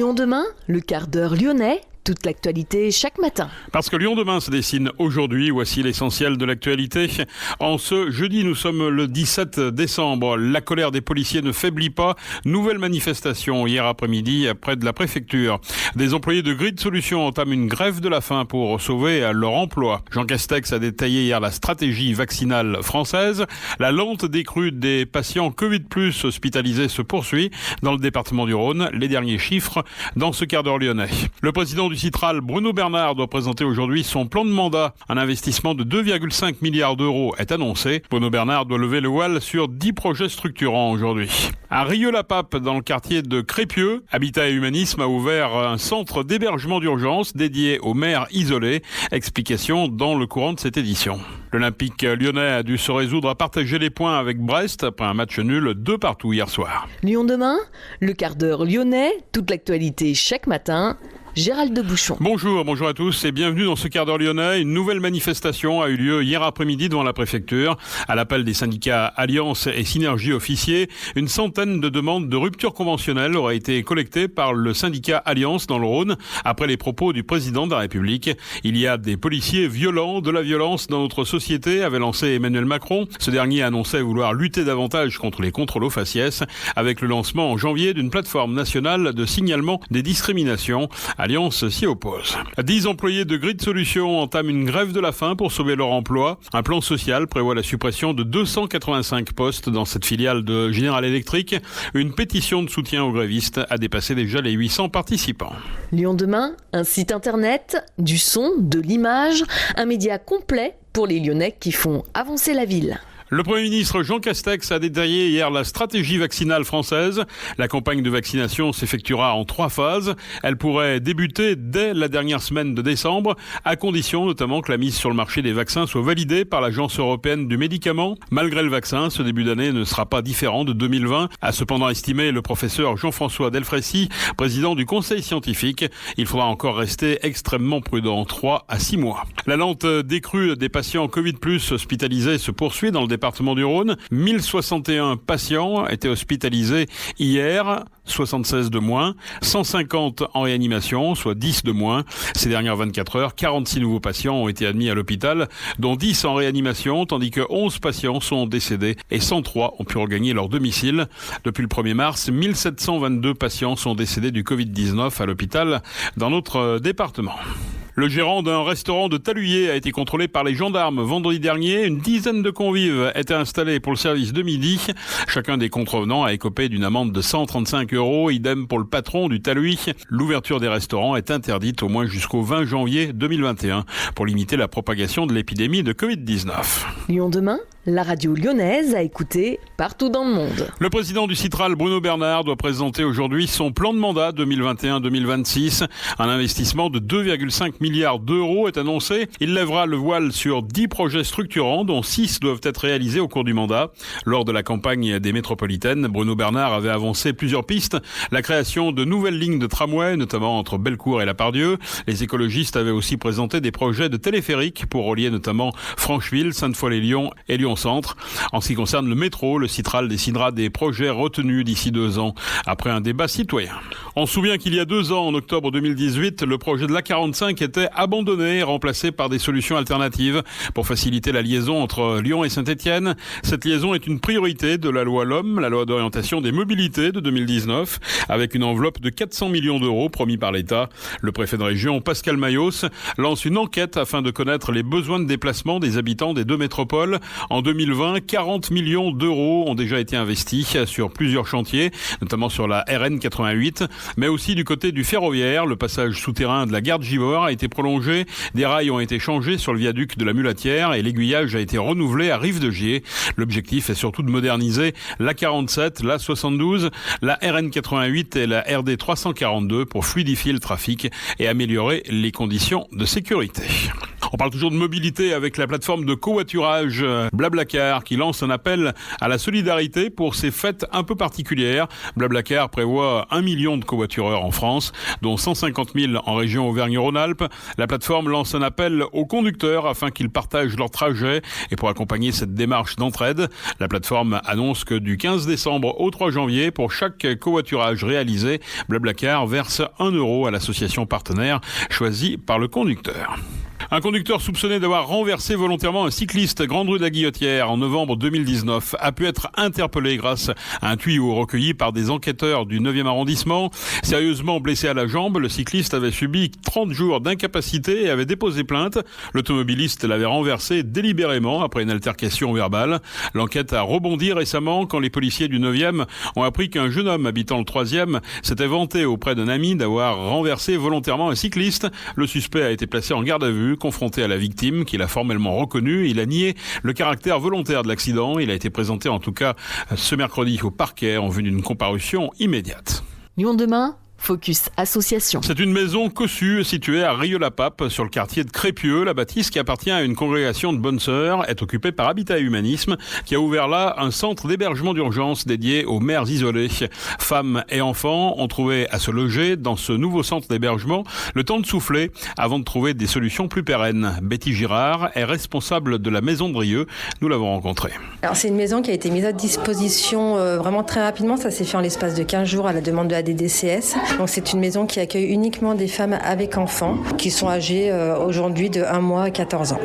Lyon demain, le quart d'heure lyonnais, toute l'actualité chaque matin. Parce que Lyon demain se dessine aujourd'hui, voici l'essentiel de l'actualité. En ce jeudi, nous sommes le 17 décembre. La colère des policiers ne faiblit pas. Nouvelle manifestation hier après-midi près de la préfecture. Des employés de Grid Solutions entament une grève de la faim pour sauver leur emploi. Jean Castex a détaillé hier la stratégie vaccinale française. La lente décrue des patients Covid+ hospitalisés se poursuit dans le département du Rhône. Les derniers chiffres dans ce quart d'heure lyonnais. Le président du Citral, Bruno Bernard, doit présenter aujourd'hui son plan de mandat. Un investissement de 2,5 milliards d'euros est annoncé. Bruno Bernard doit lever le voile sur 10 projets structurants aujourd'hui. À Rieux-la-Pape, dans le quartier de Crépieux, Habitat et Humanisme a ouvert un centre d'hébergement d'urgence dédié aux mères isolées. Explication dans le courant de cette édition. L'Olympique lyonnais a dû se résoudre à partager les points avec Brest après un match nul 2-2 hier soir. Lyon demain, le quart d'heure lyonnais, toute l'actualité chaque matin. Gérald de Bouchon. Bonjour à tous et bienvenue dans ce quart d'heure lyonnais. Une nouvelle manifestation a eu lieu hier après-midi devant la préfecture. À l'appel des syndicats Alliance et Synergie Officiers, une centaine de demandes de rupture conventionnelle auraient été collectées par le syndicat Alliance dans le Rhône après les propos du président de la République. Il y a des policiers violents, de la violence dans notre société, avait lancé Emmanuel Macron. Ce dernier annonçait vouloir lutter davantage contre les contrôles aux faciès avec le lancement en janvier d'une plateforme nationale de signalement des discriminations. Alliance s'y oppose. 10 employés de Grid Solutions entament une grève de la faim pour sauver leur emploi. Un plan social prévoit la suppression de 285 postes dans cette filiale de General Electric. Une pétition de soutien aux grévistes a dépassé déjà les 800 participants. Lyon demain, un site internet, du son, de l'image, un média complet pour les Lyonnais qui font avancer la ville. Le Premier ministre Jean Castex a détaillé hier la stratégie vaccinale française. La campagne de vaccination s'effectuera en 3 phases. Elle pourrait débuter dès la dernière semaine de décembre, à condition notamment que la mise sur le marché des vaccins soit validée par l'Agence européenne du médicament. Malgré le vaccin, ce début d'année ne sera pas différent de 2020, a cependant estimé le professeur Jean-François Delfrécy, président du Conseil scientifique. Il faudra encore rester extrêmement prudent, 3 à 6 mois. La lente décrue des patients Covid+ hospitalisés se poursuit dans le département du Rhône. 1061 patients étaient hospitalisés hier, 76 de moins, 150 en réanimation, soit 10 de moins. Ces dernières 24 heures, 46 nouveaux patients ont été admis à l'hôpital, dont 10 en réanimation, tandis que 11 patients sont décédés et 103 ont pu regagner leur domicile. Depuis le 1er mars, 1722 patients sont décédés du Covid-19 à l'hôpital dans notre département. Le gérant d'un restaurant de Taluyer a été contrôlé par les gendarmes vendredi dernier. Une dizaine de convives étaient installés pour le service de midi. Chacun des contrevenants a écopé d'une amende de 135 €. Idem pour le patron du Taluy. L'ouverture des restaurants est interdite au moins jusqu'au 20 janvier 2021 pour limiter la propagation de l'épidémie de Covid-19. Lyon demain, la radio lyonnaise à écouter partout dans le monde. Le président du Citral, Bruno Bernard, doit présenter aujourd'hui son plan de mandat 2021-2026. Un investissement de 2,5 milliards d'euros est annoncé. Il lèvera le voile sur 10 projets structurants, dont 6 doivent être réalisés au cours du mandat. Lors de la campagne des métropolitaines, Bruno Bernard avait avancé plusieurs pistes. La création de nouvelles lignes de tramway, notamment entre Bellecour et Lapardieu. Les écologistes avaient aussi présenté des projets de téléphérique pour relier notamment Francheville, Sainte-Foy-les-Lyons et Lyon-Centre. En ce qui concerne le métro, le Citral décidera des projets retenus d'ici 2 ans, après un débat citoyen. On se souvient qu'il y a 2 ans, en octobre 2018, le projet de l'A45 était abandonné et remplacé par des solutions alternatives pour faciliter la liaison entre Lyon et Saint-Étienne. Cette liaison est une priorité de la loi LOM, la loi d'orientation des mobilités de 2019, avec une enveloppe de 400 millions d'euros promis par l'État. Le préfet de région, Pascal Mayos, lance une enquête afin de connaître les besoins de déplacement des habitants des 2 métropoles. En 2020, 40 millions d'euros ont déjà été investis sur plusieurs chantiers, notamment sur la RN 88, mais aussi du côté du ferroviaire. Le passage souterrain de la gare de Givors a été prolongé, des rails ont été changés sur le viaduc de la Mulatière et l'aiguillage a été renouvelé à Rive-de-Gier. L'objectif est surtout de moderniser la 47, la 72, la RN 88 et la RD 342 pour fluidifier le trafic et améliorer les conditions de sécurité. On parle toujours de mobilité avec la plateforme de covoiturage Blablacar qui lance un appel à la solidarité pour ces fêtes un peu particulières. Blablacar prévoit 1 million de covoitureurs en France, dont 150 000 en région Auvergne-Rhône-Alpes. La plateforme lance un appel aux conducteurs afin qu'ils partagent leur trajet et pour accompagner cette démarche d'entraide, la plateforme annonce que du 15 décembre au 3 janvier, pour chaque covoiturage réalisé, Blablacar verse 1 € à l'association partenaire choisie par le conducteur. Un conducteur soupçonné d'avoir renversé volontairement un cycliste grande rue de la Guillotière en novembre 2019 a pu être interpellé grâce à un tuyau recueilli par des enquêteurs du 9e arrondissement. Sérieusement blessé à la jambe, le cycliste avait subi 30 jours d'incapacité et avait déposé plainte. L'automobiliste l'avait renversé délibérément après une altercation verbale. L'enquête a rebondi récemment quand les policiers du 9e ont appris qu'un jeune homme habitant le 3e s'était vanté auprès d'un ami d'avoir renversé volontairement un cycliste. Le suspect a été placé en garde à vue. Confronté à la victime, qu'il a formellement reconnue, il a nié le caractère volontaire de l'accident. Il a été présenté en tout cas ce mercredi au parquet en vue d'une comparution immédiate. Lyon demain, Focus Association. C'est une maison cossue située à Rieux-la-Pape, sur le quartier de Crépieux. La bâtisse, qui appartient à une congrégation de bonnes sœurs, est occupée par Habitat Humanisme, qui a ouvert là un centre d'hébergement d'urgence dédié aux mères isolées. Femmes et enfants ont trouvé à se loger dans ce nouveau centre d'hébergement le temps de souffler avant de trouver des solutions plus pérennes. Betty Girard est responsable de la maison de Rieux. Nous l'avons rencontrée. Alors, c'est une maison qui a été mise à disposition vraiment très rapidement. Ça s'est fait en l'espace de 15 jours à la demande de la DDCS. Donc c'est une maison qui accueille uniquement des femmes avec enfants qui sont âgées aujourd'hui de 1 mois à 14 ans.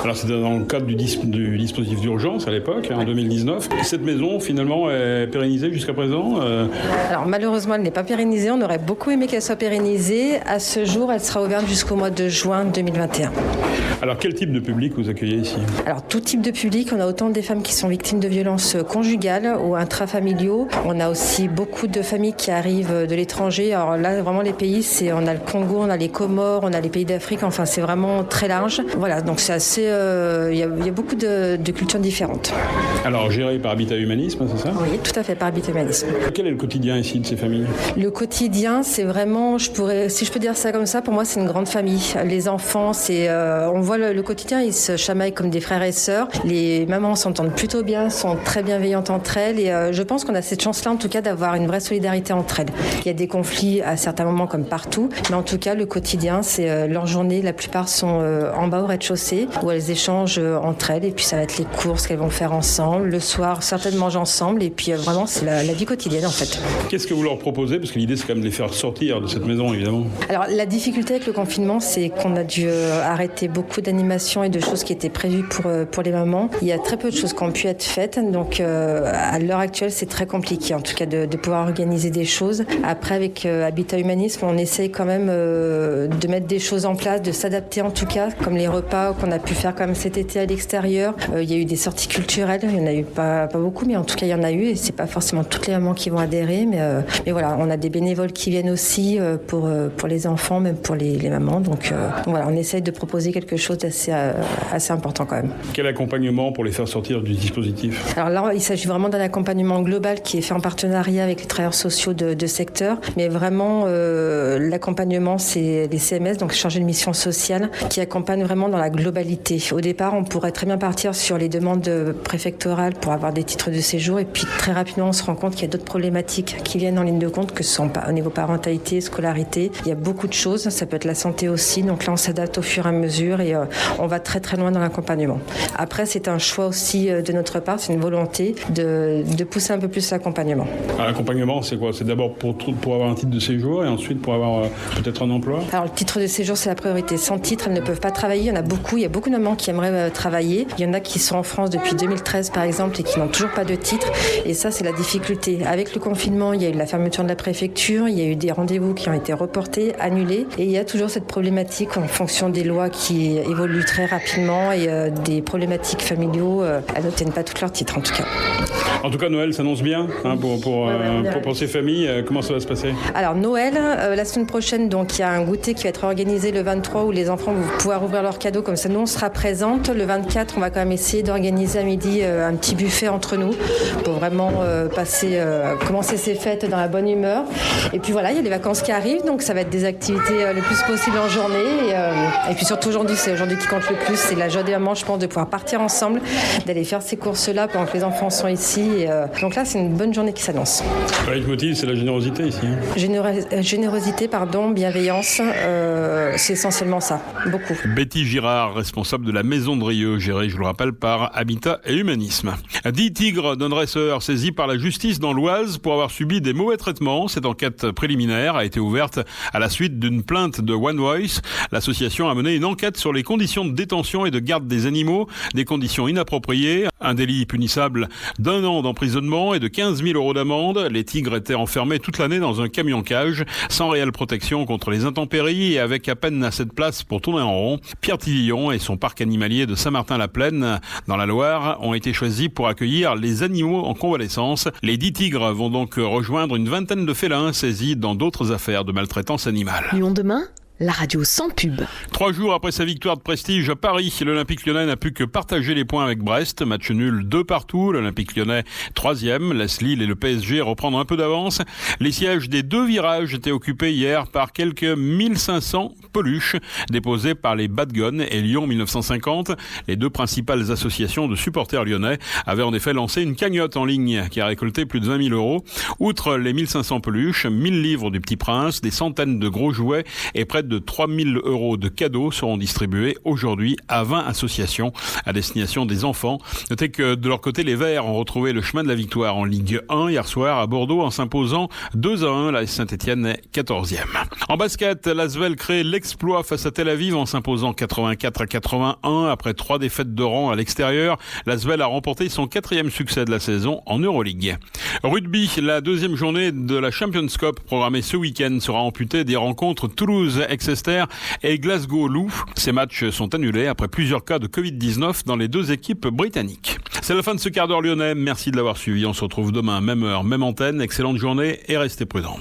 Alors c'était dans le cadre du dispositif d'urgence à l'époque, en 2019. Cette maison finalement est pérennisée jusqu'à présent Alors malheureusement elle n'est pas pérennisée, on aurait beaucoup aimé qu'elle soit pérennisée. À ce jour elle sera ouverte jusqu'au mois de juin 2021. Alors quel type de public vous accueillez ici ? Alors tout type de public, on a autant des femmes qui sont victimes de violences conjugales ou intrafamiliaux. On a aussi beaucoup de familles qui arrivent de l'étranger. Alors là, vraiment, les pays, on a le Congo, on a les Comores, on a les pays d'Afrique. Enfin, c'est vraiment très large. Voilà, donc c'est assez... Il y a beaucoup de cultures différentes. Alors, géré par Habitat Humanisme, c'est ça ? Oui, tout à fait, par Habitat Humanisme. Quel est le quotidien ici de ces familles ? Le quotidien, c'est vraiment... si je peux dire ça comme ça, pour moi, c'est une grande famille. Les enfants, on voit le quotidien, ils se chamaillent comme des frères et sœurs. Les mamans s'entendent plutôt bien, sont très bienveillantes entre elles. Et je pense qu'on a cette chance-là, en tout cas, d'avoir une vraie solidarité entre elles. Il y a des conflits à certains moments comme partout, mais en tout cas le quotidien, c'est leurs journées, la plupart sont en bas au rez-de-chaussée où elles échangent entre elles et puis ça va être les courses qu'elles vont faire ensemble, le soir certaines mangent ensemble et puis vraiment c'est la vie quotidienne en fait. Qu'est-ce que vous leur proposez ? Parce que l'idée c'est quand même de les faire sortir de cette maison évidemment. Alors la difficulté avec le confinement, c'est qu'on a dû arrêter beaucoup d'animations et de choses qui étaient prévues pour les mamans. Il y a très peu de choses qui ont pu être faites, donc à l'heure actuelle c'est très compliqué en tout cas de pouvoir organiser des choses. Après avec Habitat Humanisme, on essaye quand même de mettre des choses en place, de s'adapter en tout cas, comme les repas qu'on a pu faire quand même cet été à l'extérieur. Il y a eu des sorties culturelles, il n'y en a eu pas beaucoup, mais en tout cas il y en a eu et c'est pas forcément toutes les mamans qui vont adhérer, mais voilà, on a des bénévoles qui viennent aussi pour les enfants, même pour les mamans, donc voilà, on essaye de proposer quelque chose d'assez important quand même. Quel accompagnement pour les faire sortir du dispositif ? Alors là, il s'agit vraiment d'un accompagnement global qui est fait en partenariat avec les travailleurs sociaux de secteur, mais vraiment l'accompagnement c'est les CMS, donc chargés de mission sociale, qui accompagnent vraiment dans la globalité. Au départ on pourrait très bien partir sur les demandes préfectorales pour avoir des titres de séjour et puis très rapidement on se rend compte qu'il y a d'autres problématiques qui viennent en ligne de compte, que ce sont au niveau parentalité, scolarité, il y a beaucoup de choses, ça peut être la santé aussi, donc là on s'adapte au fur et à mesure et on va très très loin dans l'accompagnement. Après c'est un choix aussi de notre part, c'est une volonté de pousser un peu plus l'accompagnement. Alors, l'accompagnement c'est quoi ? C'est d'abord pour avoir un titre de séjour et ensuite pour avoir peut-être un emploi ? Alors le titre de séjour c'est la priorité. Sans titre elles ne peuvent pas travailler. Il y en a beaucoup de mamans qui aimeraient travailler. Il y en a qui sont en France depuis 2013 par exemple et qui n'ont toujours pas de titre. Et ça c'est la difficulté. Avec le confinement il y a eu la fermeture de la préfecture, il y a eu des rendez-vous qui ont été reportés, annulés. Et il y a toujours cette problématique en fonction des lois qui évoluent très rapidement et des problématiques familiaux. Elles n'obtiennent pas tous leurs titres en tout cas. En tout cas, Noël s'annonce bien pour ces familles. Comment ça va se passer ? Alors Noël, la semaine prochaine, donc il y a un goûter qui va être organisé le 23 où les enfants vont pouvoir ouvrir leurs cadeaux, comme ça nous on sera présente. Le 24, on va quand même essayer d'organiser à midi un petit buffet entre nous pour vraiment commencer ces fêtes dans la bonne humeur. Et puis voilà, il y a les vacances qui arrivent, donc ça va être des activités le plus possible en journée. Et puis surtout aujourd'hui, c'est aujourd'hui qui compte le plus, c'est la joie des mamans, je pense, de pouvoir partir ensemble, d'aller faire ces courses-là pendant que les enfants sont ici. Donc là, c'est une bonne journée qui s'annonce. Le leitmotiv, c'est la générosité ici. Générosité, bienveillance, c'est essentiellement ça, beaucoup. Betty Girard, responsable de la Maison de Rieux, gérée, je vous le rappelle, par Habitat et Humanisme. 10 tigres d'un dresseur saisis par la justice dans l'Oise pour avoir subi des mauvais traitements. Cette enquête préliminaire a été ouverte à la suite d'une plainte de One Voice. L'association a mené une enquête sur les conditions de détention et de garde des animaux, des conditions inappropriées, un délit punissable d'1 an d'emprisonnement et de 15 000 € d'amende. Les tigres étaient enfermés toute l'année dans un camion-cage, sans réelle protection contre les intempéries et avec à peine assez de place pour tourner en rond. Pierre Tillon et son parc animalier de Saint-Martin-la-Plaine, dans la Loire, ont été choisis pour accueillir les animaux en convalescence. Les 10 tigres vont donc rejoindre une vingtaine de félins saisis dans d'autres affaires de maltraitance animale. Lyon demain, la radio sans pub. 3 jours après sa victoire de prestige à Paris, l'Olympique Lyonnais n'a plus que partager les points avec Brest. Match nul 2-2. L'Olympique Lyonnais 3e laisse Lille et le PSG reprendre un peu d'avance. Les sièges des 2 virages étaient occupés hier par quelques 1500 peluches déposées par les Bad Guns et Lyon 1950. Les 2 principales associations de supporters lyonnais avaient en effet lancé une cagnotte en ligne qui a récolté plus de 20 000 €. Outre les 1500 peluches, 1000 livres du Petit Prince, des centaines de gros jouets et près de 3 000 € de cadeaux seront distribués aujourd'hui à 20 associations à destination des enfants. Notez que de leur côté, les Verts ont retrouvé le chemin de la victoire en Ligue 1 hier soir à Bordeaux en s'imposant 2-1. La Saint-Etienne est 14e. En basket, l'Asvel crée l'exploit face à Tel Aviv en s'imposant 84-81 après 3 défaites de rang à l'extérieur. L'Asvel a remporté son 4e succès de la saison en Euroleague. Rugby, la 2e journée de la Champions Cup programmée ce week-end sera amputée des rencontres Toulouse-Exeter et Glasgow-Loup. Ces matchs sont annulés après plusieurs cas de Covid-19 dans les 2 équipes britanniques. C'est la fin de ce quart d'heure lyonnais. Merci de l'avoir suivi. On se retrouve demain, même heure, même antenne. Excellente journée et restez prudents.